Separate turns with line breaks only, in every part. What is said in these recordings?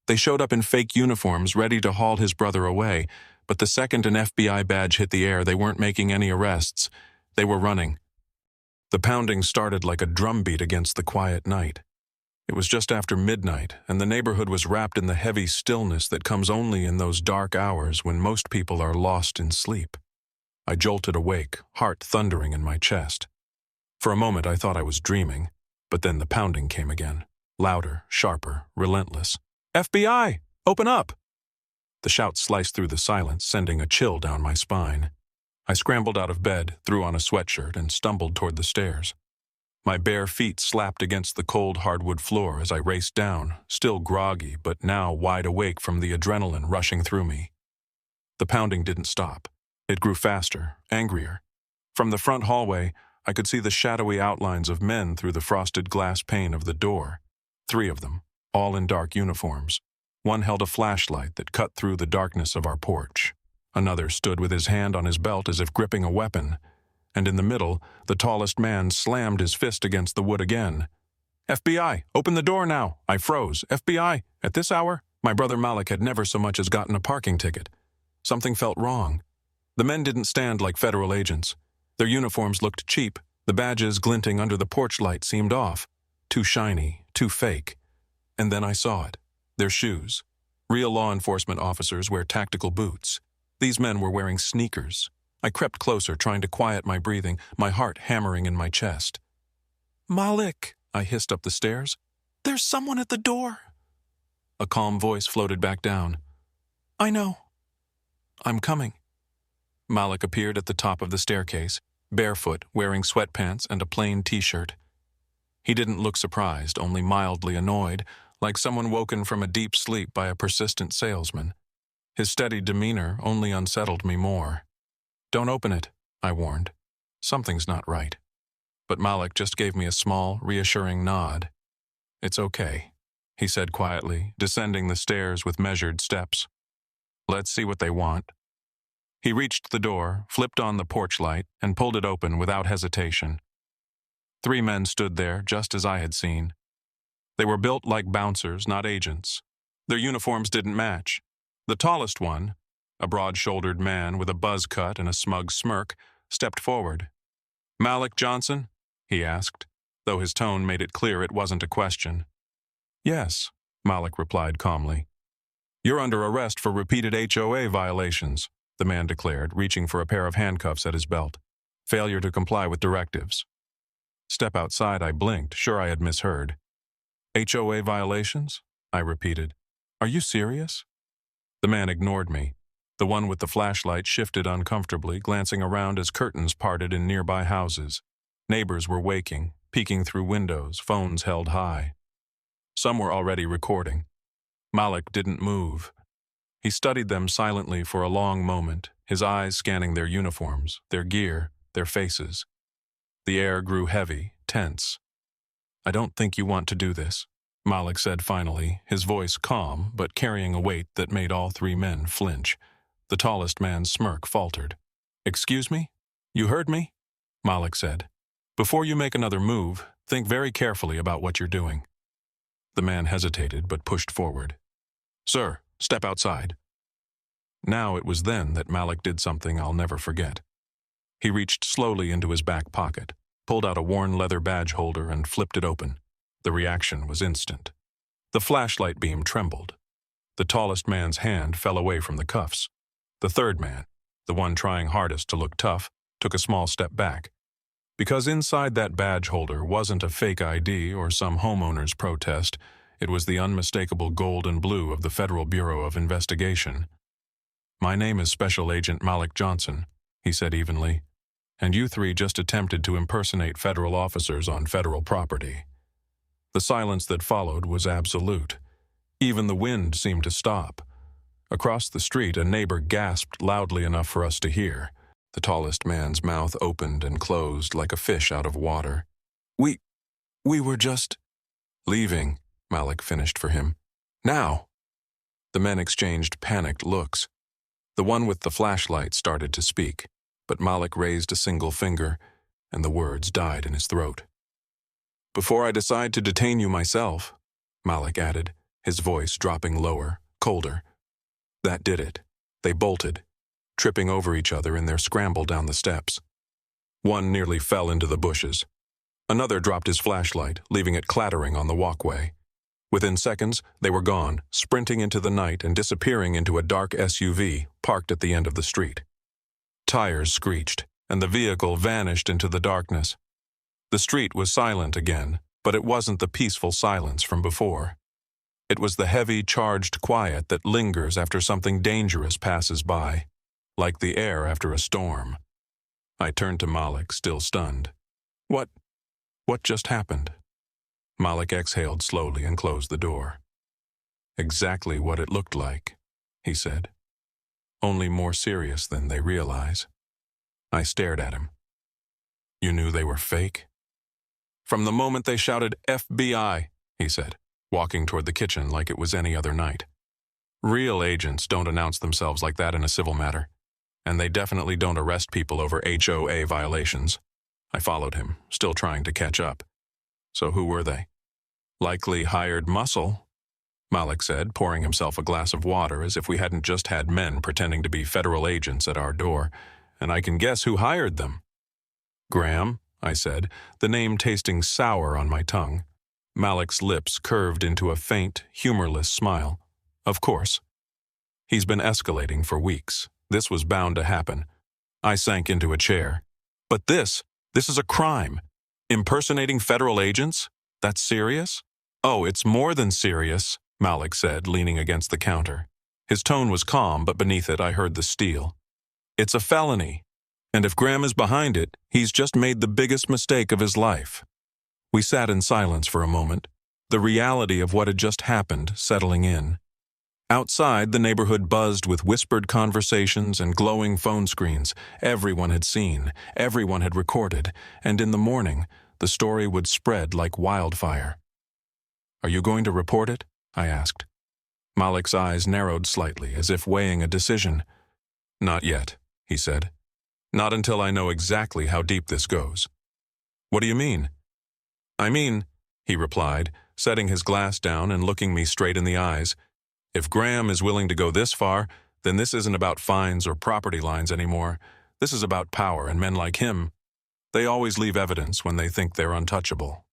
They showed up in fake uniforms, ready to haul his brother away, but the second an FBI badge hit the air, they weren't making any arrests. They were running. The pounding started like a drumbeat against the quiet night. It was just after midnight, and the neighborhood was wrapped in the heavy stillness that comes only in those dark hours when most people are lost in sleep. I jolted awake, heart thundering in my chest. For a moment I thought I was dreaming, but then the pounding came again, louder, sharper, relentless. FBI! Open up! The shout sliced through the silence, sending a chill down my spine. I scrambled out of bed, threw on a sweatshirt, and stumbled toward the stairs. My bare feet slapped against the cold hardwood floor as I raced down, still groggy, but now wide awake from the adrenaline rushing through me. The pounding didn't stop. It grew faster, angrier. From the front hallway, I could see the shadowy outlines of men through the frosted glass pane of the door. 3 of them, all in dark uniforms. One held a flashlight that cut through the darkness of our porch. Another stood with his hand on his belt as if gripping a weapon. And in the middle, the tallest man slammed his fist against the wood again. FBI, open the door now! I froze. FBI, at this hour? My brother Malik had never so much as gotten a parking ticket. Something felt wrong. The men didn't stand like federal agents. Their uniforms looked cheap. The badges glinting under the porch light seemed off. Too shiny, too fake. And then I saw it. Their shoes. Real law enforcement officers wear tactical boots. These men were wearing sneakers. I crept closer, trying to quiet my breathing, my heart hammering in my chest. "Malik," I hissed up the stairs. "There's someone at the door." A calm voice floated back down. "I know. I'm coming." Malik appeared at the top of the staircase, barefoot, wearing sweatpants and a plain t-shirt. He didn't look surprised, only mildly annoyed, like someone woken from a deep sleep by a persistent salesman. His steady demeanor only unsettled me more. "Don't open it," I warned. "Something's not right." But Malik just gave me a small, reassuring nod. "It's okay," he said quietly, descending the stairs with measured steps. "Let's see what they want." He reached the door, flipped on the porch light, and pulled it open without hesitation. 3 men stood there, just as I had seen. They were built like bouncers, not agents. Their uniforms didn't match. The tallest one, a broad-shouldered man with a buzz cut and a smug smirk, stepped forward. "Malik Johnson?" he asked, though his tone made it clear it wasn't a question. "Yes," Malik replied calmly. "You're under arrest for repeated HOA violations," the man declared, reaching for a pair of handcuffs at his belt. "Failure to comply with directives." Step outside, I blinked, sure I had misheard. "HOA violations?" I repeated. "Are you serious?" The man ignored me. The one with the flashlight shifted uncomfortably, glancing around as curtains parted in nearby houses. Neighbors were waking, peeking through windows, phones held high. Some were already recording. Malik didn't move. He studied them silently for a long moment, his eyes scanning their uniforms, their gear, their faces. The air grew heavy, tense. "I don't think you want to do this," Malik said finally, his voice calm but carrying a weight that made all 3 men flinch. The tallest man's smirk faltered. "Excuse me? You heard me?" Malik said. "Before you make another move, think very carefully about what you're doing." The man hesitated but pushed forward. "Sir, step outside." Now it was then that Malik did something I'll never forget. He reached slowly into his back pocket, pulled out a worn leather badge holder and flipped it open. The reaction was instant. The flashlight beam trembled. The tallest man's hand fell away from the cuffs. The 3rd man, the one trying hardest to look tough, took a small step back. Because inside that badge holder wasn't a fake ID or some homeowner's protest, it was the unmistakable gold and blue of the Federal Bureau of Investigation. "My name is Special Agent Malik Johnson," he said evenly, "and you 3 just attempted to impersonate federal officers on federal property." The silence that followed was absolute. Even the wind seemed to stop. Across the street, a neighbor gasped loudly enough for us to hear. The tallest man's mouth opened and closed like a fish out of water. We were just leaving," Malik finished for him. "Now." The men exchanged panicked looks. The one with the flashlight started to speak, but Malik raised a single finger, and the words died in his throat. "Before I decide to detain you myself," Malik added, his voice dropping lower, colder. That did it. They bolted, tripping over each other in their scramble down the steps. One nearly fell into the bushes. Another dropped his flashlight, leaving it clattering on the walkway. Within seconds, they were gone, sprinting into the night and disappearing into a dark SUV parked at the end of the street. Tires screeched, and the vehicle vanished into the darkness. The street was silent again, but it wasn't the peaceful silence from before. It was the heavy, charged quiet that lingers after something dangerous passes by, like the air after a storm. I turned to Malik, still stunned. What just happened? Malik exhaled slowly and closed the door. Exactly what it looked like, he said. Only more serious than they realize. I stared at him. You knew they were fake? From the moment they shouted FBI, he said, walking toward the kitchen like it was any other night. Real agents don't announce themselves like that in a civil matter, and they definitely don't arrest people over HOA violations. I followed him, still trying to catch up. So who were they? Likely hired muscle, Malik said, pouring himself a glass of water as if we hadn't just had men pretending to be federal agents at our door, and I can guess who hired them. Graham, I said, the name tasting sour on my tongue. Malik's lips curved into a faint, humorless smile. Of course. He's been escalating for weeks. This was bound to happen. I sank into a chair. But this is a crime. Impersonating federal agents? That's serious? Oh, it's more than serious, Malik said, leaning against the counter. His tone was calm, but beneath it I heard the steel. It's a felony. And if Graham is behind it, he's just made the biggest mistake of his life. We sat in silence for a moment, the reality of what had just happened settling in. Outside, the neighborhood buzzed with whispered conversations and glowing phone screens. Everyone had seen, everyone had recorded, and in the morning, the story would spread like wildfire. Are you going to report it? I asked. Malik's eyes narrowed slightly, as if weighing a decision. Not yet, he said. Not until I know exactly how deep this goes. What do you mean? I mean, he replied, setting his glass down and looking me straight in the eyes, if Graham is willing to go this far, then this isn't about fines or property lines anymore. This is about power, and men like him, they always leave evidence when they think they're untouchable.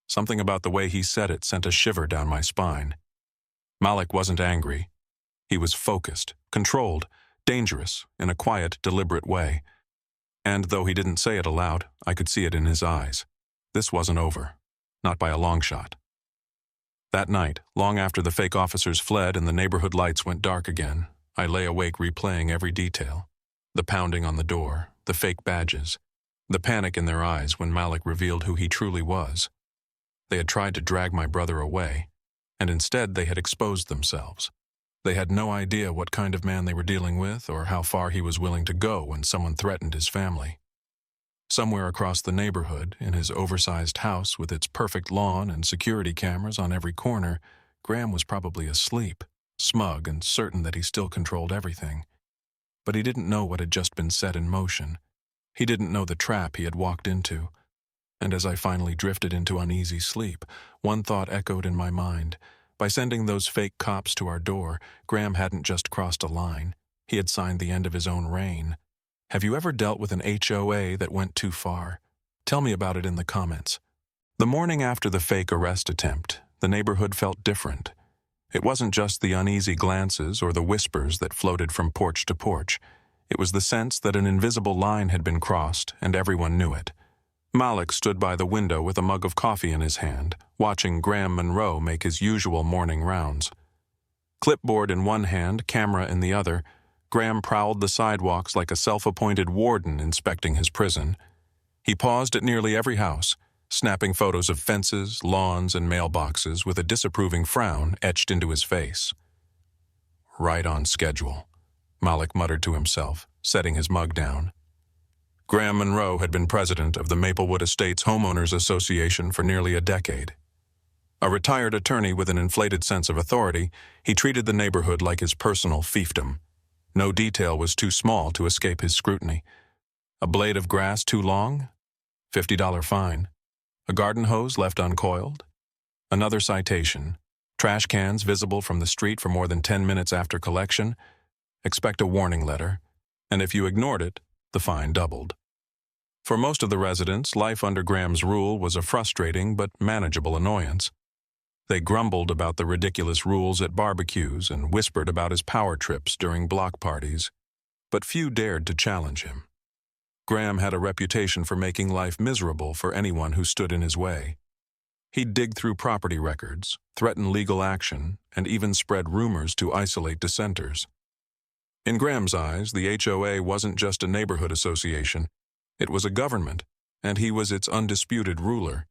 Something about the way he said it sent a shiver down my spine. Malik wasn't angry. He was focused, controlled, dangerous, in a quiet, deliberate way. And though he didn't say it aloud, I could see it in his eyes. This wasn't over. Not by a long shot. That night, long after the fake officers fled and the neighborhood lights went dark again, I lay awake replaying every detail. The pounding on the door, the fake badges, the panic in their eyes when Malik revealed who he truly was. They had tried to drag my brother away, and instead they had exposed themselves. They had no idea what kind of man they were dealing with or how far he was willing to go when someone threatened his family. Somewhere across the neighborhood, in his oversized house with its perfect lawn and security cameras on every corner, Graham was probably asleep, smug and certain that he still controlled everything. But he didn't know what had just been set in motion. He didn't know the trap he had walked into. And as I finally drifted into uneasy sleep, one thought echoed in my mind. By sending those fake cops to our door, Graham hadn't just crossed a line. He had signed the end of his own reign. Have you ever dealt with an HOA that went too far? Tell me about it in the comments. The morning after the fake arrest attempt, the neighborhood felt different. It wasn't just the uneasy glances or the whispers that floated from porch to porch. It was the sense that an invisible line had been crossed, and everyone knew it. Malik stood by the window with a mug of coffee in his hand, watching Graham Monroe make his usual morning rounds. Clipboard in one hand, camera in the other, Graham prowled the sidewalks like a self-appointed warden inspecting his prison. He paused at nearly every house, snapping photos of fences, lawns, and mailboxes with a disapproving frown etched into his face. Right on schedule, Malik muttered to himself, setting his mug down. Graham Monroe had been president of the Maplewood Estates Homeowners Association for nearly a decade. A retired attorney with an inflated sense of authority, he treated the neighborhood like his personal fiefdom. No detail was too small to escape his scrutiny. A blade of grass too long? $50 fine. A garden hose left uncoiled? Another citation. Trash cans visible from the street for more than 10 minutes after collection, expect a warning letter, and if you ignored it, the fine doubled. For most of the residents, life under Graham's rule was a frustrating but manageable annoyance. They grumbled about the ridiculous rules at barbecues and whispered about his power trips during block parties, but few dared to challenge him. Graham had a reputation for making life miserable for anyone who stood in his way. He'd dig through property records, threaten legal action, and even spread rumors to isolate dissenters. In Graham's eyes, the HOA wasn't just a neighborhood association. It was a government, and he was its undisputed ruler.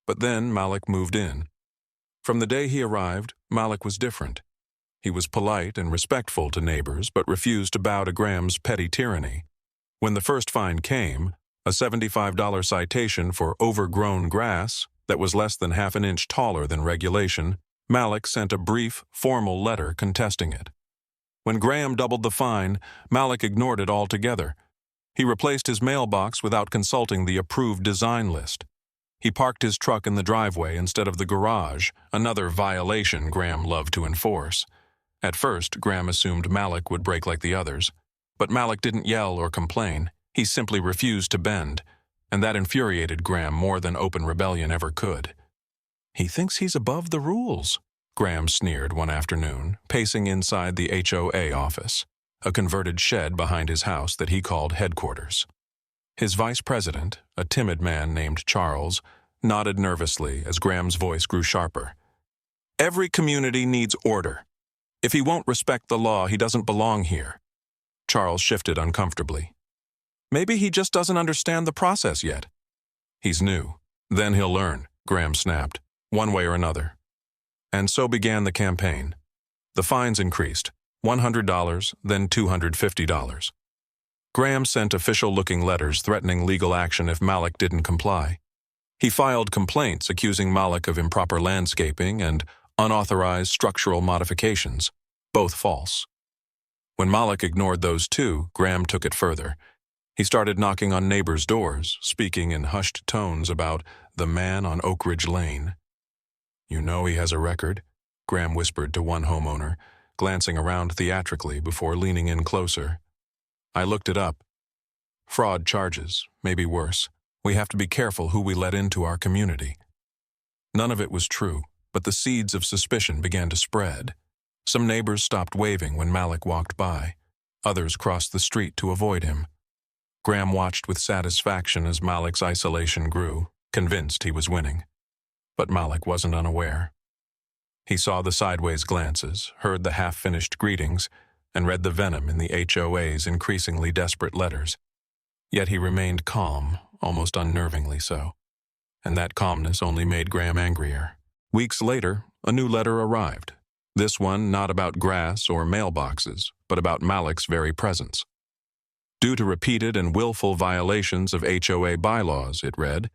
But then Malik moved in. From the day he arrived, Malik was different. He was polite and respectful to neighbors, but refused to bow to Graham's petty tyranny. When the first fine came, a $75 citation for overgrown grass that was less than half an inch taller than regulation, Malik sent a brief, formal letter contesting it. When Graham doubled the fine, Malik ignored it altogether. He replaced his mailbox without consulting the approved design list. He parked his truck in the driveway instead of the garage, another violation Graham loved to enforce. At first, Graham assumed Malik would break like the others. But Malik didn't yell or complain. He simply refused to bend, and that infuriated Graham more than open rebellion ever could. "He thinks he's above the rules," Graham sneered one afternoon, pacing inside the HOA office, a converted shed behind his house that he called headquarters. His vice president, a timid man named Charles, nodded nervously as Graham's voice grew sharper. "Every community needs order. If he won't respect the law, he doesn't belong here." Charles shifted uncomfortably. "Maybe he just doesn't understand the process yet." "He's new. Then he'll learn," Graham snapped, "one way or another." And so began the campaign. The fines increased, $100, then $250. Graham sent official-looking letters threatening legal action if Malik didn't comply. He filed complaints accusing Malik of improper landscaping and unauthorized structural modifications, both false. When Malik ignored those too, Graham took it further. He started knocking on neighbors' doors, speaking in hushed tones about the man on Oak Ridge Lane. "You know he has a record," Graham whispered to one homeowner, glancing around theatrically before leaning in closer. "I looked it up. Fraud charges, maybe worse. We have to be careful who we let into our community." None of it was true, but the seeds of suspicion began to spread. Some neighbors stopped waving when Malik walked by. Others crossed the street to avoid him. Graham watched with satisfaction as Malik's isolation grew, convinced he was winning. But Malik wasn't unaware. He saw the sideways glances, heard the half-finished greetings, and read the venom in the HOA's increasingly desperate letters. Yet he remained calm, almost unnervingly so. And that calmness only made Graham angrier. Weeks later, a new letter arrived. This one not about grass or mailboxes, but about Malik's very presence. Due to repeated and willful violations of HOA bylaws, it read,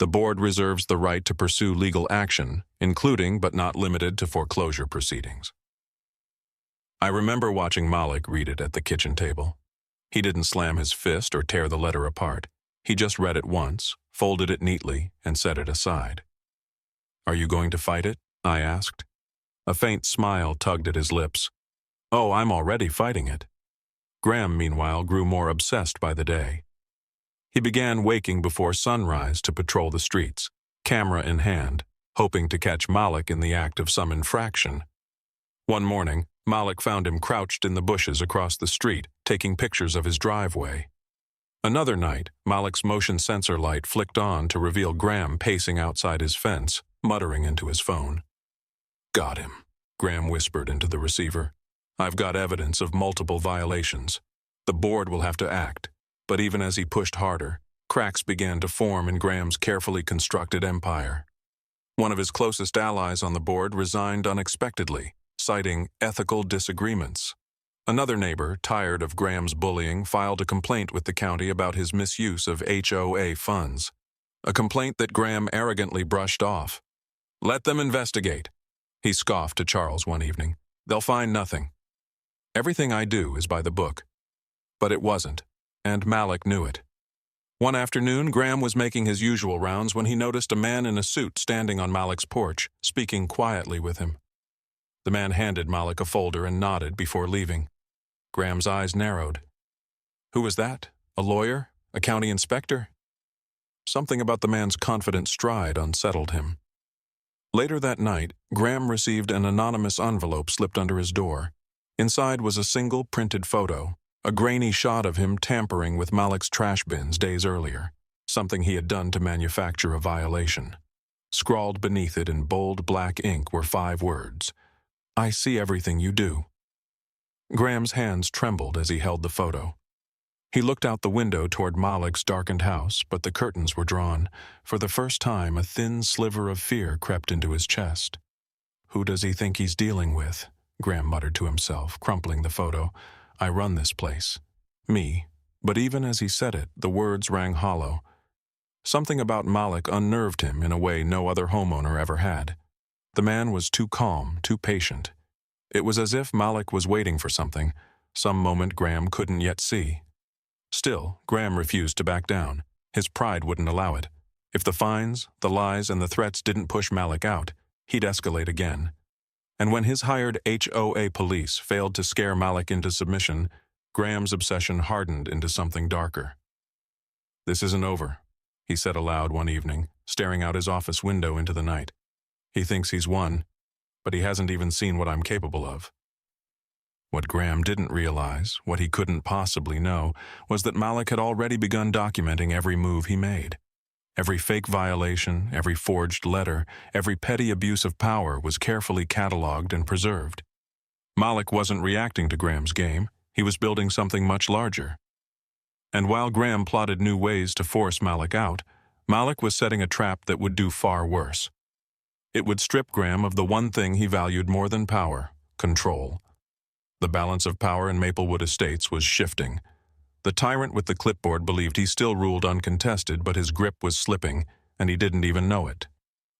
the board reserves the right to pursue legal action, including but not limited to foreclosure proceedings. I remember watching Malik read it at the kitchen table. He didn't slam his fist or tear the letter apart. He just read it once, folded it neatly, and set it aside. "Are you going to fight it?" I asked. A faint smile tugged at his lips. "Oh, I'm already fighting it." Graham, meanwhile, grew more obsessed by the day. He began waking before sunrise to patrol the streets, camera in hand, hoping to catch Malik in the act of some infraction. One morning, Malik found him crouched in the bushes across the street, taking pictures of his driveway. Another night, Malik's motion sensor light flicked on to reveal Graham pacing outside his fence, muttering into his phone. "Got him," Graham whispered into the receiver. "I've got evidence of multiple violations. The board will have to act." But even as he pushed harder, cracks began to form in Graham's carefully constructed empire. One of his closest allies on the board resigned unexpectedly, citing ethical disagreements. Another neighbor, tired of Graham's bullying, filed a complaint with the county about his misuse of HOA funds. A complaint that Graham arrogantly brushed off. "Let them investigate," he scoffed to Charles one evening. "They'll find nothing. Everything I do is by the book." But it wasn't, and Malik knew it. One afternoon, Graham was making his usual rounds when he noticed a man in a suit standing on Malik's porch, speaking quietly with him. The man handed Malik a folder and nodded before leaving. Graham's eyes narrowed. Who was that? A lawyer? A county inspector? Something about the man's confident stride unsettled him. Later that night, Graham received an anonymous envelope slipped under his door. Inside was a single printed photo, a grainy shot of him tampering with Malik's trash bins days earlier, something he had done to manufacture a violation. Scrawled beneath it in bold black ink were 5 words: "I see everything you do." Graham's hands trembled as he held the photo. He looked out the window toward Malik's darkened house, but the curtains were drawn. For the first time, a thin sliver of fear crept into his chest. "Who does he think he's dealing with?" Graham muttered to himself, crumpling the photo. "I run this place. Me." But even as he said it, the words rang hollow. Something about Malik unnerved him in a way no other homeowner ever had. The man was too calm, too patient. It was as if Malik was waiting for something, some moment Graham couldn't yet see. Still, Graham refused to back down. His pride wouldn't allow it. If the fines, the lies, and the threats didn't push Malik out, he'd escalate again. And when his hired HOA police failed to scare Malik into submission, Graham's obsession hardened into something darker. "This isn't over," he said aloud one evening, staring out his office window into the night. "He thinks he's won, but he hasn't even seen what I'm capable of." What Graham didn't realize, what he couldn't possibly know, was that Malik had already begun documenting every move he made. Every fake violation, every forged letter, every petty abuse of power was carefully cataloged and preserved. Malik wasn't reacting to Graham's game. He was building something much larger. And while Graham plotted new ways to force Malik out, Malik was setting a trap that would do far worse. It would strip Graham of the one thing he valued more than power: control. The balance of power in Maplewood Estates was shifting. The tyrant with the clipboard believed he still ruled uncontested, but his grip was slipping, and he didn't even know it.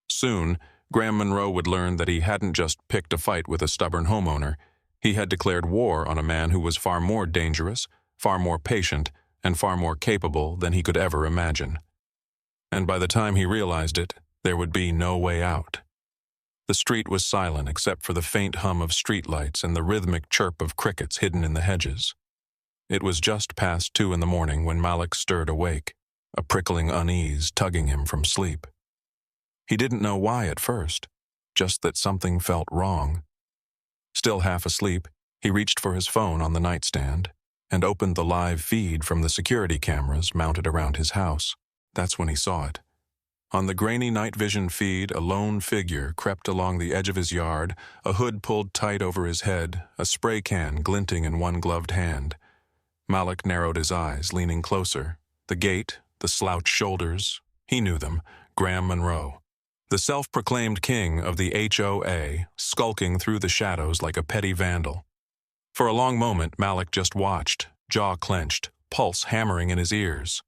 Soon, Graham Monroe would learn that he hadn't just picked a fight with a stubborn homeowner. He had declared war on a man who was far more dangerous, far more patient, and far more capable than he could ever imagine. And by the time he realized it, there would be no way out. The street was silent except for the faint hum of streetlights and the rhythmic chirp of crickets hidden in the hedges. It was just past 2 a.m. when Malik stirred awake, a prickling unease tugging him from sleep. He didn't know why at first, just that something felt wrong. Still half asleep, he reached for his phone on the nightstand and opened the live feed from the security cameras mounted around his house. That's when he saw it. On the grainy night vision feed, a lone figure crept along the edge of his yard, a hood pulled tight over his head, a spray can glinting in one gloved hand. Malik narrowed his eyes, leaning closer. The gait, the slouched shoulders, he knew them: Graham Monroe. The self-proclaimed king of the HOA, skulking through the shadows like a petty vandal. For a long moment, Malik just watched, jaw clenched, pulse hammering in his ears.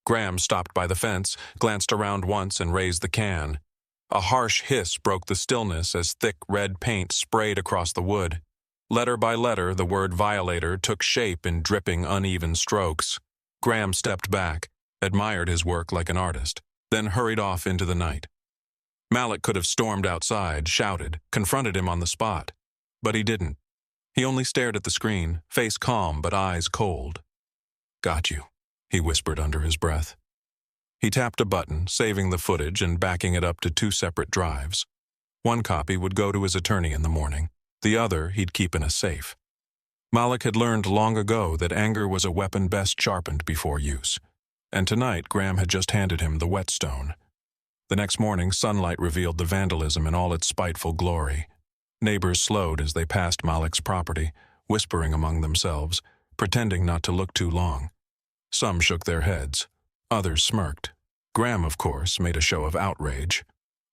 Graham stopped by the fence, glanced around once, and raised the can. A harsh hiss broke the stillness as thick red paint sprayed across the wood. Letter by letter, the word violator took shape in dripping, uneven strokes. Graham stepped back, admired his work like an artist, then hurried off into the night. Malik could have stormed outside, shouted, confronted him on the spot. But he didn't. He only stared at the screen, face calm but eyes cold. "Got you," he whispered under his breath. He tapped a button, saving the footage and backing it up to 2 separate drives. One copy would go to his attorney in the morning. The other he'd keep in a safe. Malik had learned long ago that anger was a weapon best sharpened before use. And tonight, Graham had just handed him the whetstone. The next morning, sunlight revealed the vandalism in all its spiteful glory. Neighbors slowed as they passed Malik's property, whispering among themselves, pretending not to look too long. Some shook their heads. Others smirked. Graham, of course, made a show of outrage.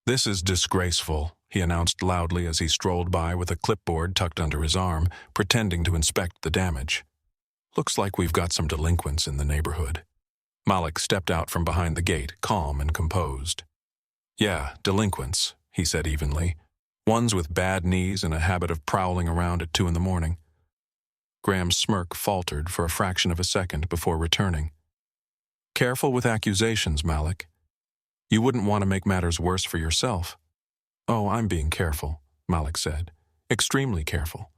"This is disgraceful," he announced loudly as he strolled by with a clipboard tucked under his arm, pretending to inspect the damage. "Looks like we've got some delinquents in the neighborhood." Malik stepped out from behind the gate, calm and composed. "Yeah, delinquents," he said evenly. "Ones with bad knees and a habit of prowling around at 2 a.m. Graham's smirk faltered for a fraction of a second before returning. "Careful with accusations, Malik. You wouldn't want to make matters worse for yourself." "Oh, I'm being careful," Malik said. Extremely careful.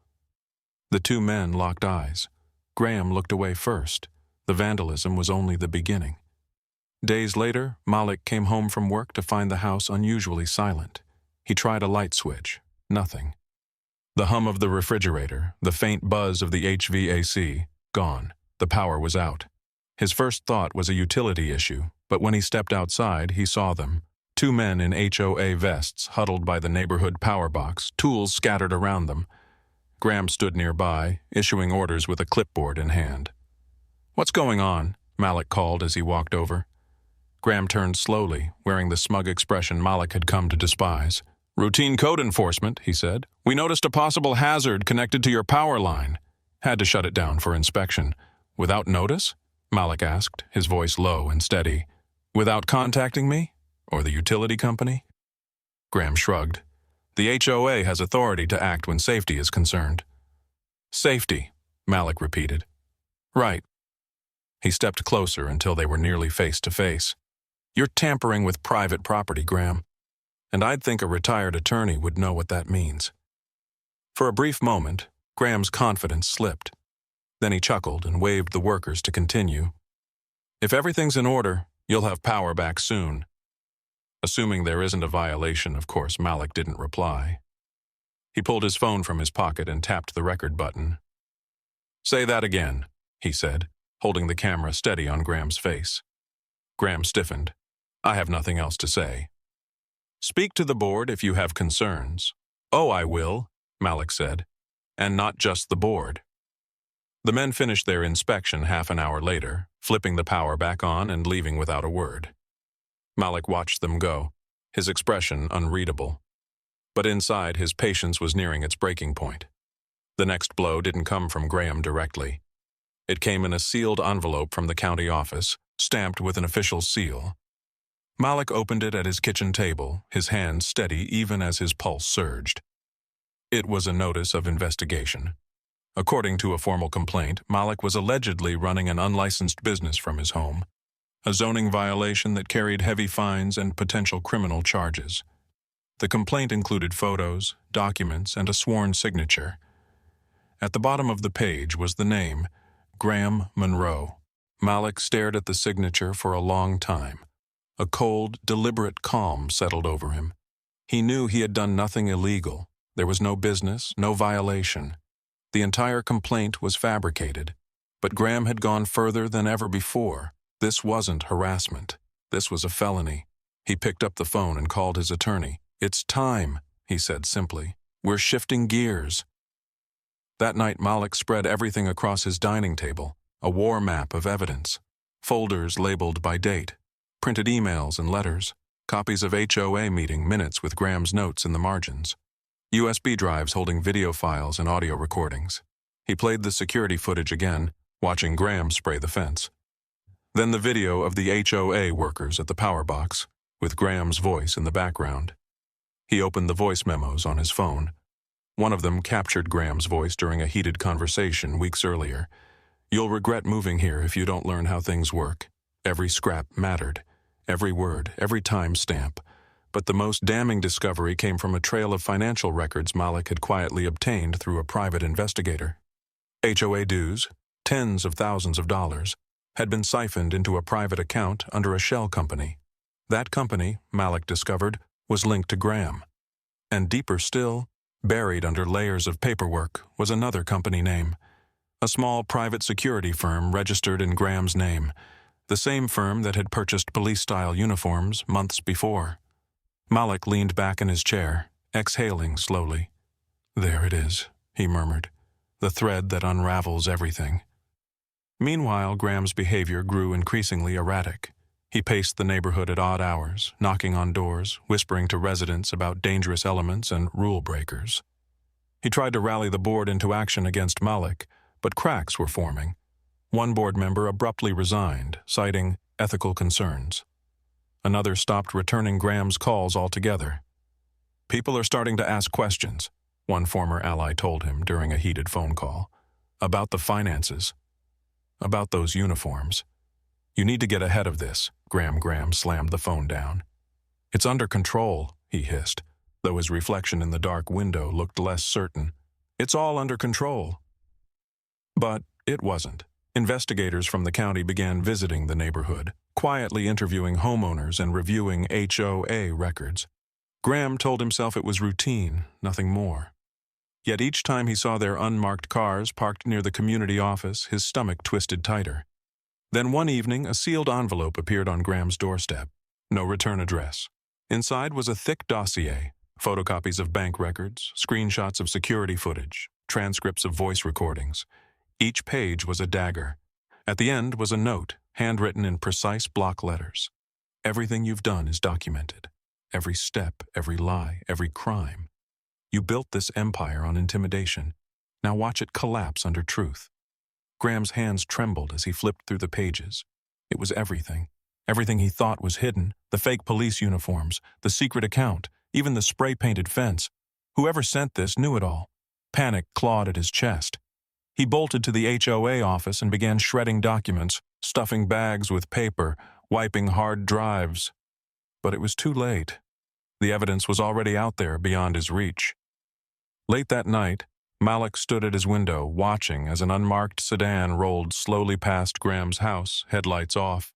The two men locked eyes. Graham looked away first. The vandalism was only the beginning. Days later, Malik came home from work to find the house unusually silent. He tried a light switch. Nothing. The hum of the refrigerator, the faint buzz of the HVAC, gone. The power was out. His first thought was a utility issue, but when he stepped outside, he saw them. Two men in HOA vests huddled by the neighborhood power box, tools scattered around them. Graham stood nearby, issuing orders with a clipboard in hand. "What's going on?" Malik called as he walked over. Graham turned slowly, wearing the smug expression Malik had come to despise. "Routine code enforcement," he said. "We noticed a possible hazard connected to your power line. Had to shut it down for inspection." "Without notice?" Malik asked, his voice low and steady. "Without contacting me? Or the utility company?" Graham shrugged. "The HOA has authority to act when safety is concerned." "Safety," Malik repeated. "Right." He stepped closer until they were nearly face to face. "You're tampering with private property, Graham. And I'd think a retired attorney would know what that means." For a brief moment, Graham's confidence slipped. Then he chuckled and waved the workers to continue. "If everything's in order, you'll have power back soon." Assuming there isn't a violation, of course, Malik didn't reply. He pulled his phone from his pocket and tapped the record button. "Say that again," he said, holding the camera steady on Graham's face. Graham stiffened. "I have nothing else to say." "Speak to the board if you have concerns." "Oh, I will," Malik said. "And not just the board." The men finished their inspection half an hour later, flipping the power back on and leaving without a word. Malik watched them go, his expression unreadable. But inside, his patience was nearing its breaking point. The next blow didn't come from Graham directly. It came in a sealed envelope from the county office, stamped with an official seal. Malik opened it at his kitchen table, his hand steady even as his pulse surged. It was a notice of investigation. According to a formal complaint, Malik was allegedly running an unlicensed business from his home, a zoning violation that carried heavy fines and potential criminal charges. The complaint included photos, documents, and a sworn signature. At the bottom of the page was the name, Graham Monroe. Malik stared at the signature for a long time. A cold, deliberate calm settled over him. He knew he had done nothing illegal. There was no business, no violation. The entire complaint was fabricated. But Graham had gone further than ever before. This wasn't harassment. This was a felony. He picked up the phone and called his attorney. "It's time," he said simply. "We're shifting gears." That night, Malik spread everything across his dining table, a war map of evidence, folders labeled by date, printed emails and letters, copies of HOA meeting minutes with Graham's notes in the margins, USB drives holding video files and audio recordings. He played the security footage again, watching Graham spray the fence. Then the video of the HOA workers at the power box, with Graham's voice in the background. He opened the voice memos on his phone. One of them captured Graham's voice during a heated conversation weeks earlier. "You'll regret moving here if you don't learn how things work." Every scrap mattered. Every word, every time stamp. But the most damning discovery came from a trail of financial records Malik had quietly obtained through a private investigator. HOA dues, tens of thousands of dollars, had been siphoned into a private account under a shell company. That company, Malik discovered, was linked to Graham. And deeper still, buried under layers of paperwork, was another company name. A small private security firm registered in Graham's name, the same firm that had purchased police-style uniforms months before. Malik leaned back in his chair, exhaling slowly. "There it is," he murmured, "the thread that unravels everything." Meanwhile, Graham's behavior grew increasingly erratic. He paced the neighborhood at odd hours, knocking on doors, whispering to residents about dangerous elements and rule breakers. He tried to rally the board into action against Malik, but cracks were forming. One board member abruptly resigned, citing ethical concerns. Another stopped returning Graham's calls altogether. "People are starting to ask questions," one former ally told him during a heated phone call. "About the finances. About those uniforms. You need to get ahead of this." Graham slammed the phone down. "It's under control," he hissed. though his reflection in the dark window looked less certain. "It's all under control." But it wasn't. Investigators from the county began visiting the neighborhood, quietly interviewing homeowners and reviewing HOA records. Graham told himself it was routine, nothing more. Yet each time he saw their unmarked cars parked near the community office, his stomach twisted tighter. Then one evening, a sealed envelope appeared on Graham's doorstep. No return address. Inside was a thick dossier, photocopies of bank records, screenshots of security footage, transcripts of voice recordings. Each page was a dagger. At the end was a note, handwritten in precise block letters. "Everything you've done is documented. Every step, every lie, every crime. You built this empire on intimidation. Now watch it collapse under truth." Graham's hands trembled as he flipped through the pages. It was everything. Everything he thought was hidden. The fake police uniforms, the secret account, even the spray-painted fence. Whoever sent this knew it all. Panic clawed at his chest. He bolted to the HOA office and began shredding documents, stuffing bags with paper, wiping hard drives. But it was too late. The evidence was already out there beyond his reach. Late that night, Malik stood at his window, watching as an unmarked sedan rolled slowly past Graham's house, headlights off.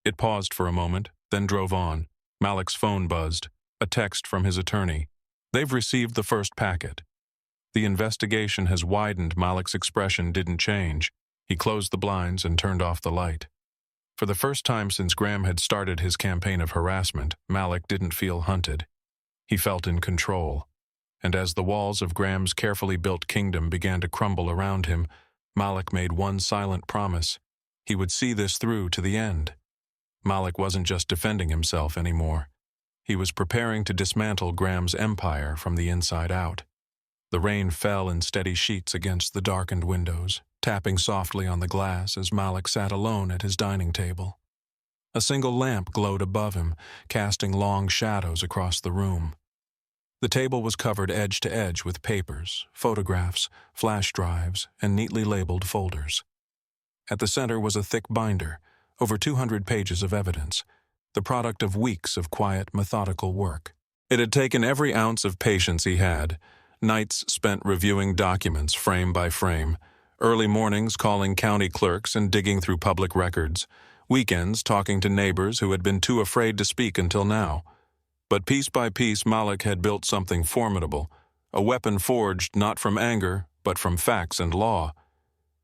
It paused for a moment, then drove on. Malik's phone buzzed. A text from his attorney. "They've received the first packet." The investigation has widened. Malik's expression didn't change. He closed the blinds and turned off the light. For the first time since Graham had started his campaign of harassment, Malik didn't feel hunted. He felt in control. And as the walls of Graham's carefully built kingdom began to crumble around him, Malik made one silent promise. He would see this through to the end. Malik wasn't just defending himself anymore. He was preparing to dismantle Graham's empire from the inside out. The rain fell in steady sheets against the darkened windows, tapping softly on the glass as Malik sat alone at his dining table. A single lamp glowed above him, casting long shadows across the room. The table was covered edge to edge with papers, photographs, flash drives, and neatly labeled folders. At the center was a thick binder, over 200 pages of evidence, the product of weeks of quiet, methodical work. It had taken every ounce of patience he had, nights spent reviewing documents frame by frame, early mornings calling county clerks and digging through public records, weekends talking to neighbors who had been too afraid to speak until now. But piece by piece, Malik had built something formidable, a weapon forged not from anger, but from facts and law.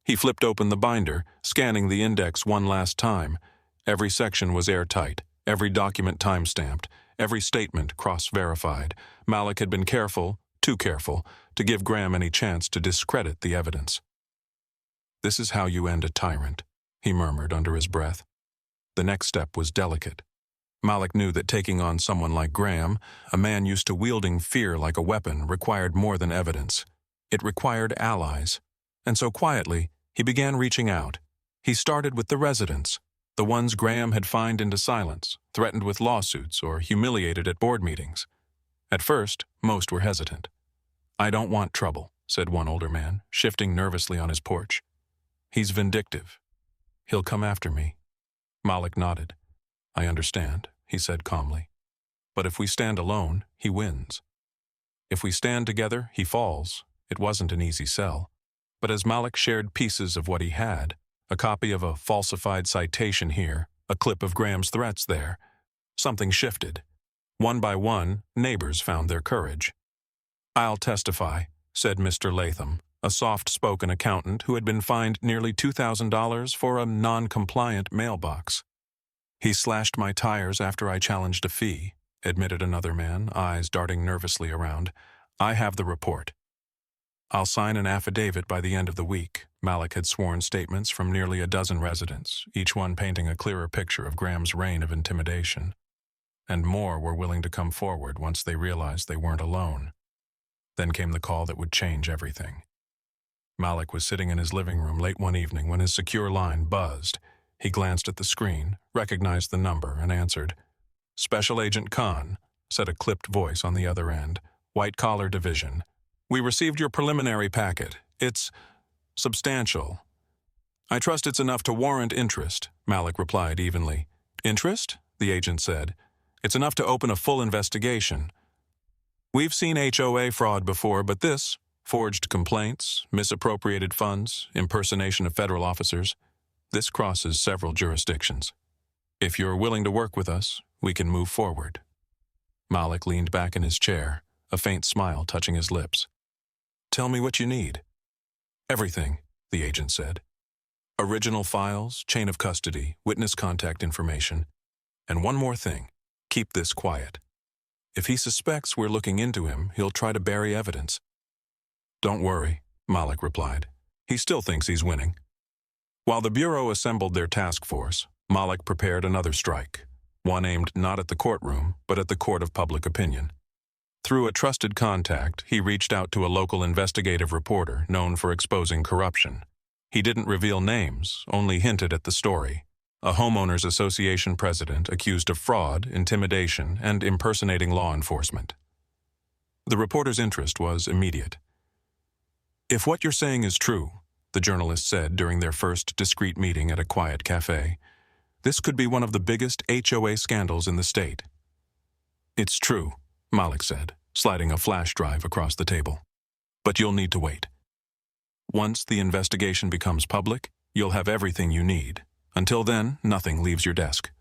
He flipped open the binder, scanning the index one last time. Every section was airtight, every document time-stamped, every statement cross-verified. Malik had been careful, too careful, to give Graham any chance to discredit the evidence. "This is how you end a tyrant," he murmured under his breath. The next step was delicate. Malik knew that taking on someone like Graham, a man used to wielding fear like a weapon, required more than evidence. It required allies. And so quietly, he began reaching out. He started with the residents, the ones Graham had fined into silence, threatened with lawsuits, or humiliated at board meetings. At first, most were hesitant. "I don't want trouble," said one older man, shifting nervously on his porch. "He's vindictive. He'll come after me." Malik nodded. "I understand," he said calmly. "But if we stand alone, he wins. If we stand together, he falls." It wasn't an easy sell. But as Malik shared pieces of what he had, a copy of a falsified citation here, a clip of Graham's threats there, something shifted. One by one, neighbors found their courage. "I'll testify," said Mr. Latham, a soft-spoken accountant who had been fined nearly $2,000 for a non-compliant mailbox. "He slashed my tires after I challenged a fee," admitted another man, eyes darting nervously around. "I have the report." "I'll sign an affidavit by the end of the week." Malik had sworn statements from nearly a dozen residents, each one painting a clearer picture of Graham's reign of intimidation. And more were willing to come forward once they realized they weren't alone. Then came the call that would change everything. Malik was sitting in his living room late one evening when his secure line buzzed. He glanced at the screen, recognized the number, and answered. "Special Agent Khan," said a clipped voice on the other end. "White Collar Division. We received your preliminary packet. It's substantial." "I trust it's enough to warrant interest," Malik replied evenly. "Interest?" the agent said. "It's enough to open a full investigation." We've seen HOA fraud before, but this, forged complaints, misappropriated funds, impersonation of federal officers, this crosses several jurisdictions. If you're willing to work with us, we can move forward. Malik leaned back in his chair, a faint smile touching his lips. Tell me what you need. Everything, the agent said. Original files, chain of custody, witness contact information. And one more thing, keep this quiet. If he suspects we're looking into him, he'll try to bury evidence. Don't worry, Malik replied. He still thinks he's winning. While the Bureau assembled their task force, Malik prepared another strike, one aimed not at the courtroom, but at the court of public opinion. Through a trusted contact, he reached out to a local investigative reporter known for exposing corruption. He didn't reveal names, only hinted at the story. A homeowners association president accused of fraud, intimidation, and impersonating law enforcement. The reporter's interest was immediate. If what you're saying is true, the journalist said during their first discreet meeting at a quiet cafe, this could be one of the biggest HOA scandals in the state. It's true, Malik said, sliding a flash drive across the table. But you'll need to wait. Once the investigation becomes public, you'll have everything you need. Until then, nothing leaves your desk.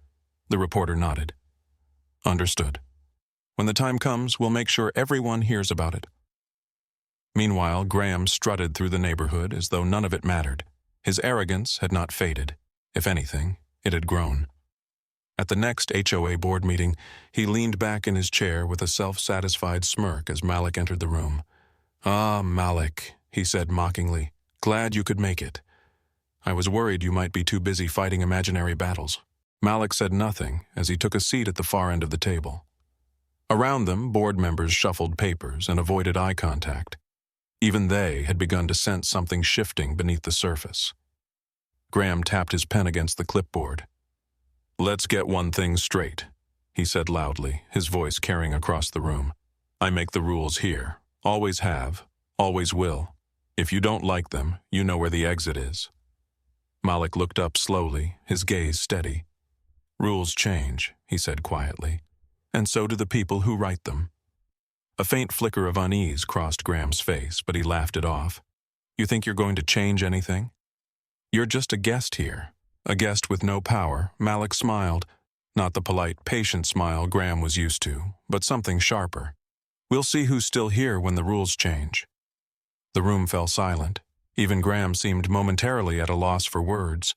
The reporter nodded. Understood. When the time comes, we'll make sure everyone hears about it. Meanwhile, Graham strutted through the neighborhood as though none of it mattered. His arrogance had not faded. If anything, it had grown. At the next HOA board meeting, he leaned back in his chair with a self-satisfied smirk as Malik entered the room. Ah, Malik, he said mockingly, glad you could make it. I was worried you might be too busy fighting imaginary battles. Malik said nothing as he took a seat at the far end of the table. Around them, board members shuffled papers and avoided eye contact. Even they had begun to sense something shifting beneath the surface. Graham tapped his pen against the clipboard. Let's get one thing straight, he said loudly, his voice carrying across the room. I make the rules here. Always have. Always will. If you don't like them, you know where the exit is. Malik looked up slowly, his gaze steady. Rules change, he said quietly, and so do the people who write them. A faint flicker of unease crossed Graham's face, but he laughed it off. You think you're going to change anything? You're just a guest here. A guest with no power. Malik smiled. Not the polite, patient smile Graham was used to, but something sharper. We'll see who's still here when the rules change. The room fell silent. Even Graham seemed momentarily at a loss for words.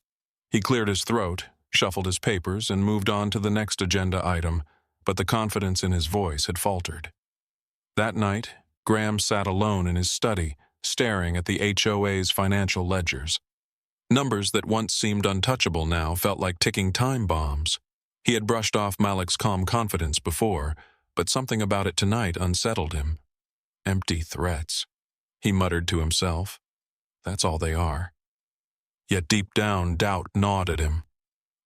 He cleared his throat, shuffled his papers, and moved on to the next agenda item, but the confidence in his voice had faltered. That night, Graham sat alone in his study, staring at the HOA's financial ledgers. Numbers that once seemed untouchable now felt like ticking time bombs. He had brushed off Malik's calm confidence before, but something about it tonight unsettled him. Empty threats, he muttered to himself. That's all they are. Yet deep down, doubt gnawed at him.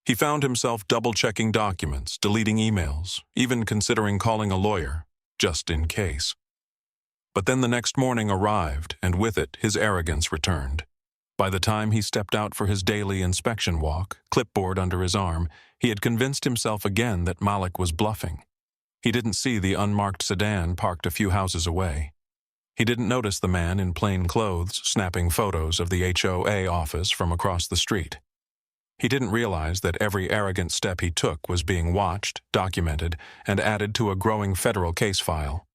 He found himself double-checking documents, deleting emails, even considering calling a lawyer, just in case. But then the next morning arrived, and with it, his arrogance returned. By the time he stepped out for his daily inspection walk, clipboard under his arm, he had convinced himself again that Malik was bluffing. He didn't see the unmarked sedan parked a few houses away. He didn't notice the man in plain clothes snapping photos of the HOA office from across the street. He didn't realize that every arrogant step he took was being watched, documented, and added to a growing federal case file.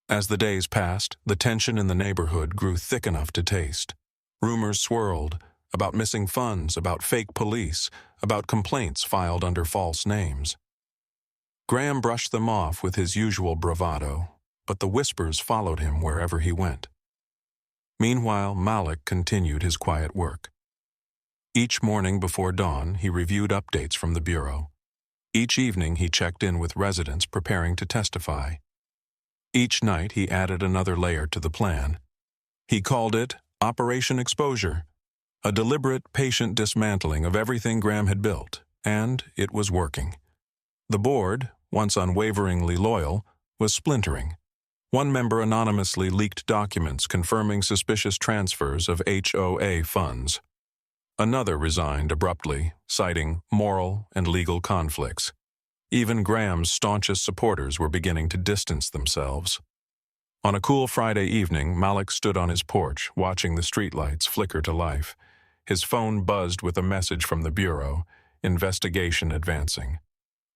As the days passed, the tension in the neighborhood grew thick enough to taste. Rumors swirled about missing funds, about fake police, about complaints filed under false names. Graham brushed them off with his usual bravado, but the whispers followed him wherever he went. Meanwhile, Malik continued his quiet work. Each morning before dawn, he reviewed updates from the Bureau. Each evening, he checked in with residents preparing to testify. Each night, he added another layer to the plan. He called it Operation Exposure, a deliberate, patient dismantling of everything Graham had built, and it was working. The board, once unwaveringly loyal, was splintering. One member anonymously leaked documents confirming suspicious transfers of HOA funds. Another resigned abruptly, citing moral and legal conflicts. Even Graham's staunchest supporters were beginning to distance themselves. On a cool Friday evening, Malik stood on his porch, watching the streetlights flicker to life. His phone buzzed with a message from the bureau, investigation advancing.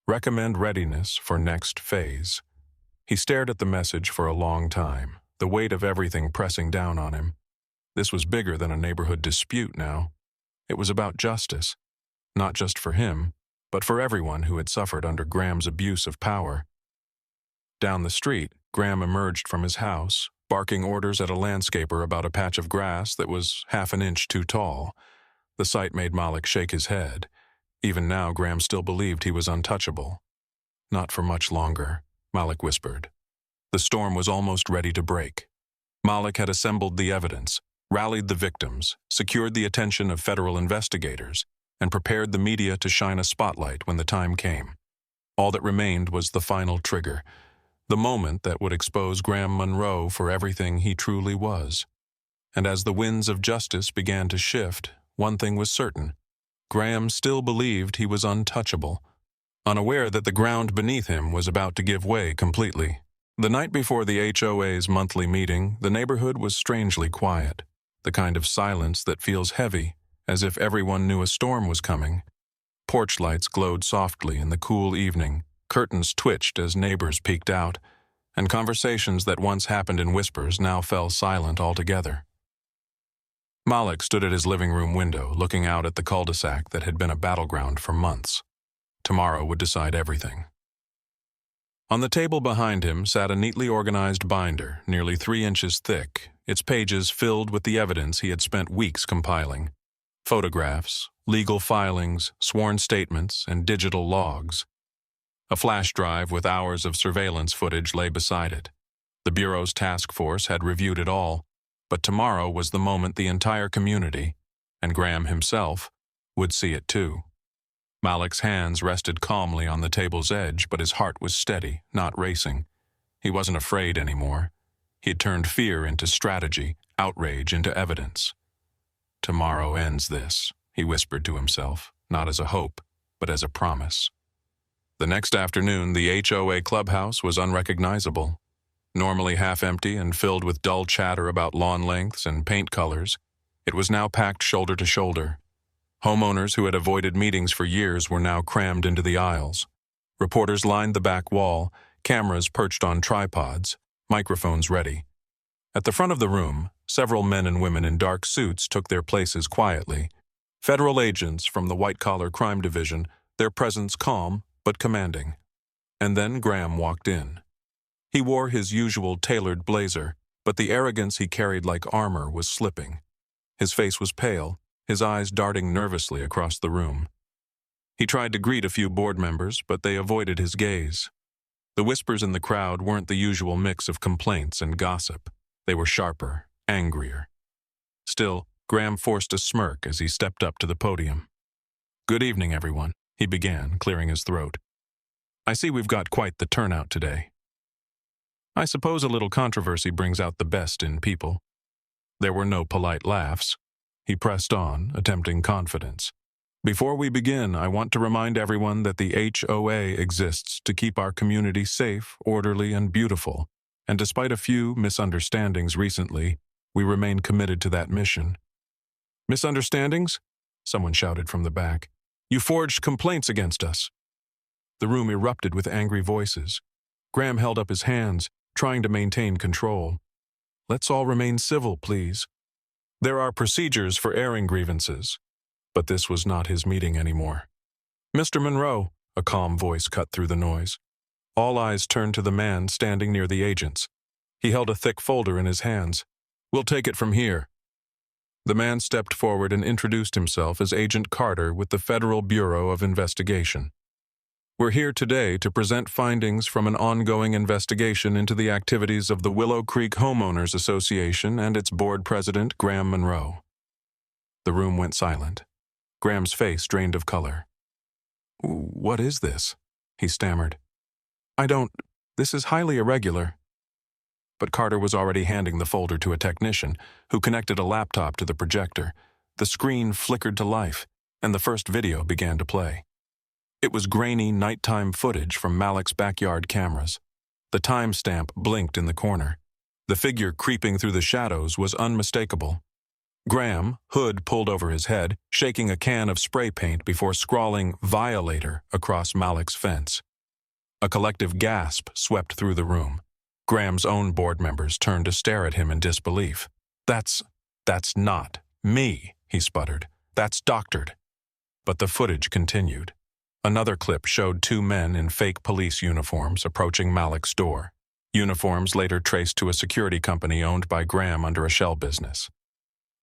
Recommend readiness for next phase. He stared at the message for a long time, the weight of everything pressing down on him. This was bigger than a neighborhood dispute now. It was about justice, not just for him, but for everyone who had suffered under Graham's abuse of power. Down the street, Graham emerged from his house, barking orders at a landscaper about a patch of grass that was half an inch too tall. The sight made Malik shake his head. Even now, Graham still believed he was untouchable. Not for much longer, Malik whispered. The storm was almost ready to break. Malik had assembled the evidence, rallied the victims, secured the attention of federal investigators, and prepared the media to shine a spotlight when the time came. All that remained was the final trigger, the moment that would expose Graham Monroe for everything he truly was. And as the winds of justice began to shift, one thing was certain. Graham still believed he was untouchable, unaware that the ground beneath him was about to give way completely. The night before the HOA's monthly meeting, the neighborhood was strangely quiet, the kind of silence that feels heavy, as if everyone knew a storm was coming. Porch lights glowed softly in the cool evening, curtains twitched as neighbors peeked out, and conversations that once happened in whispers now fell silent altogether. Malik stood at his living room window, looking out at the cul-de-sac that had been a battleground for months. Tomorrow would decide everything. On the table behind him sat a neatly organized binder, nearly 3 inches thick, its pages filled with the evidence he had spent weeks compiling. Photographs, legal filings, sworn statements, and digital logs. A flash drive with hours of surveillance footage lay beside it. The Bureau's task force had reviewed it all, but tomorrow was the moment the entire community, and Graham himself, would see it too. Malik's hands rested calmly on the table's edge, but his heart was steady, not racing. He wasn't afraid anymore. He had turned fear into strategy, outrage into evidence. Tomorrow ends this, he whispered to himself, not as a hope, but as a promise. The next afternoon, the HOA clubhouse was unrecognizable. Normally half empty and filled with dull chatter about lawn lengths and paint colors, it was now packed shoulder to shoulder. Homeowners who had avoided meetings for years were now crammed into the aisles. Reporters lined the back wall, cameras perched on tripods, microphones ready. At the front of the room, several men and women in dark suits took their places quietly. Federal agents from the white-collar crime division, their presence calm but commanding. And then Graham walked in. He wore his usual tailored blazer, but the arrogance he carried like armor was slipping. His face was pale, his eyes darting nervously across the room. He tried to greet a few board members, but they avoided his gaze. The whispers in the crowd weren't the usual mix of complaints and gossip. They were sharper, angrier. Still, Graham forced a smirk as he stepped up to the podium. "Good evening, everyone," he began, clearing his throat. "I see we've got quite the turnout today. I suppose a little controversy brings out the best in people." There were no polite laughs. He pressed on, attempting confidence. "Before we begin, I want to remind everyone that the HOA exists to keep our community safe, orderly, and beautiful, and despite a few misunderstandings recently, we remain committed to that mission." "Misunderstandings?" someone shouted from the back. "You forged complaints against us." The room erupted with angry voices. Graham held up his hands, trying to maintain control. "Let's all remain civil, please. There are procedures for airing grievances." But this was not his meeting anymore. "Mr. Monroe," a calm voice cut through the noise. All eyes turned to the man standing near the agents. He held a thick folder in his hands. "We'll take it from here." The man stepped forward and introduced himself as Agent Carter with the Federal Bureau of Investigation. "We're here today to present findings from an ongoing investigation into the activities of the Willow Creek Homeowners Association and its board president, Graham Monroe." The room went silent. Graham's face drained of color. "What is this?" he stammered. This is highly irregular." But Carter was already handing the folder to a technician, who connected a laptop to the projector. The screen flickered to life, and the first video began to play. It was grainy nighttime footage from Malik's backyard cameras. The timestamp blinked in the corner. The figure creeping through the shadows was unmistakable. Graham, hood pulled over his head, shaking a can of spray paint before scrawling "Violator" across Malik's fence. A collective gasp swept through the room. Graham's own board members turned to stare at him in disbelief. That's not me," he sputtered. "That's doctored." But the footage continued. Another clip showed two men in fake police uniforms approaching Malik's door. Uniforms later traced to a security company owned by Graham under a shell business.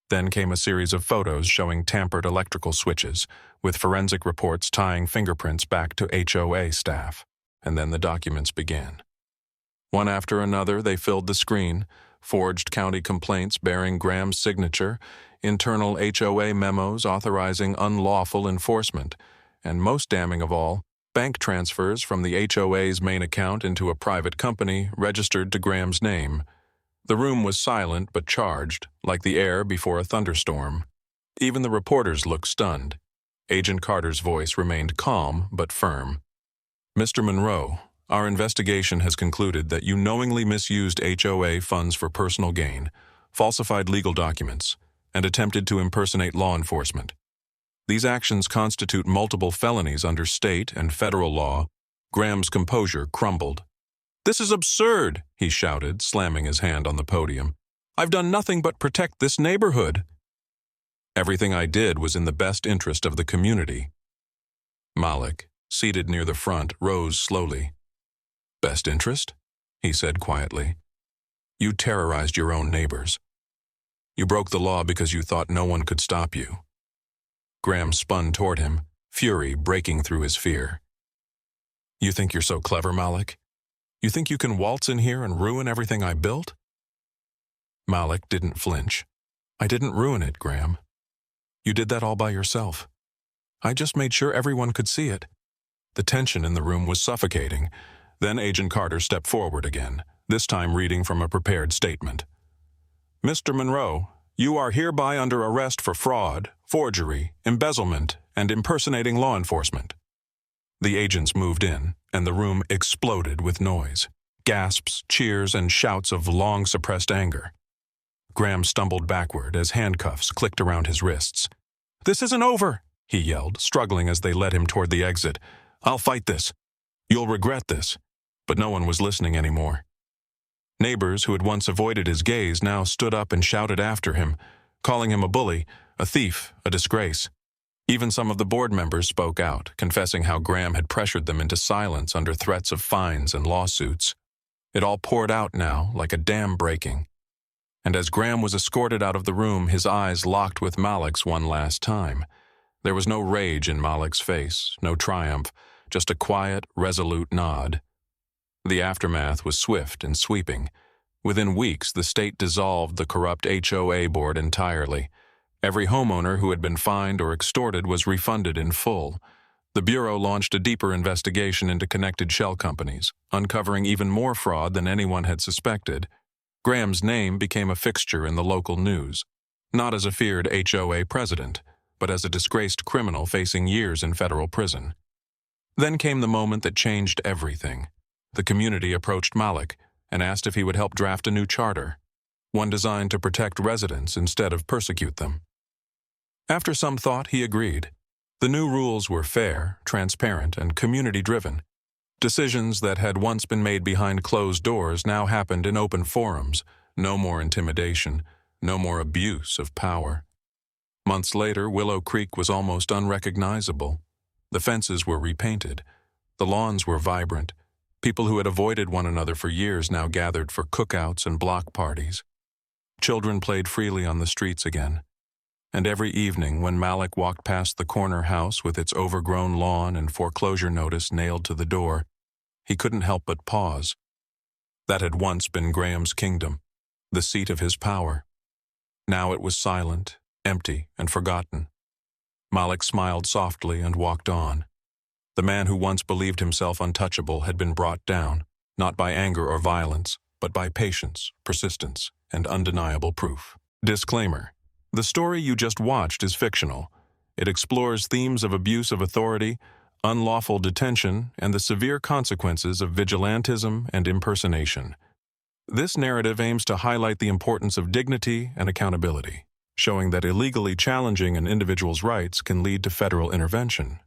Then came a series of photos showing tampered electrical switches, with forensic reports tying fingerprints back to HOA staff. And then the documents began. One after another, they filled the screen: forged county complaints bearing Graham's signature, internal HOA memos authorizing unlawful enforcement, and most damning of all, bank transfers from the HOA's main account into a private company registered to Graham's name. The room was silent but charged, like the air before a thunderstorm. Even the reporters looked stunned. Agent Carter's voice remained calm but firm. "Mr. Monroe, our investigation has concluded that you knowingly misused HOA funds for personal gain, falsified legal documents, and attempted to impersonate law enforcement. These actions constitute multiple felonies under state and federal law." Graham's composure crumbled. "This is absurd," he shouted, slamming his hand on the podium. "I've done nothing but protect this neighborhood." "Everything I did was in the best interest of the community." Malik, seated near the front, rose slowly. "Best interest?" he said quietly. "You terrorized your own neighbors. You broke the law because you thought no one could stop you." Graham spun toward him, fury breaking through his fear. "You think you're so clever, Malik? You think you can waltz in here and ruin everything I built?" Malik didn't flinch. "I didn't ruin it, Graham. You did that all by yourself. I just made sure everyone could see it." The tension in the room was suffocating. Then Agent Carter stepped forward again, this time reading from a prepared statement. "Mr. Monroe, you are hereby under arrest for fraud, forgery, embezzlement, and impersonating law enforcement." The agents moved in, and the room exploded with noise, gasps, cheers, and shouts of long-suppressed anger. Graham stumbled backward as handcuffs clicked around his wrists. "This isn't over," he yelled, struggling as they led him toward the exit. "I'll fight this. You'll regret this." But no one was listening anymore. Neighbors who had once avoided his gaze now stood up and shouted after him, calling him a bully, a thief, a disgrace. Even some of the board members spoke out, confessing how Graham had pressured them into silence under threats of fines and lawsuits. It all poured out now, like a dam breaking. And as Graham was escorted out of the room, his eyes locked with Malik's one last time. There was no rage in Malik's face, no triumph, just a quiet, resolute nod. The aftermath was swift and sweeping. Within weeks, the state dissolved the corrupt HOA board entirely. Every homeowner who had been fined or extorted was refunded in full. The Bureau launched a deeper investigation into connected shell companies, uncovering even more fraud than anyone had suspected. Graham's name became a fixture in the local news, not as a feared HOA president, but as a disgraced criminal facing years in federal prison. Then came the moment that changed everything. The community approached Malik and asked if he would help draft a new charter, one designed to protect residents instead of persecute them. After some thought, he agreed. The new rules were fair, transparent, and community-driven. Decisions that had once been made behind closed doors now happened in open forums. No more intimidation, no more abuse of power. Months later, Willow Creek was almost unrecognizable. The fences were repainted. The lawns were vibrant. People who had avoided one another for years now gathered for cookouts and block parties. Children played freely on the streets again. And every evening, when Malik walked past the corner house with its overgrown lawn and foreclosure notice nailed to the door, he couldn't help but pause. That had once been Graham's kingdom, the seat of his power. Now it was silent, empty, and forgotten. Malik smiled softly and walked on. The man who once believed himself untouchable had been brought down, not by anger or violence, but by patience, persistence, and undeniable proof. Disclaimer: the story you just watched is fictional. It explores themes of abuse of authority, unlawful detention, and the severe consequences of vigilantism and impersonation. This narrative aims to highlight the importance of dignity and accountability, showing that illegally challenging an individual's rights can lead to federal intervention.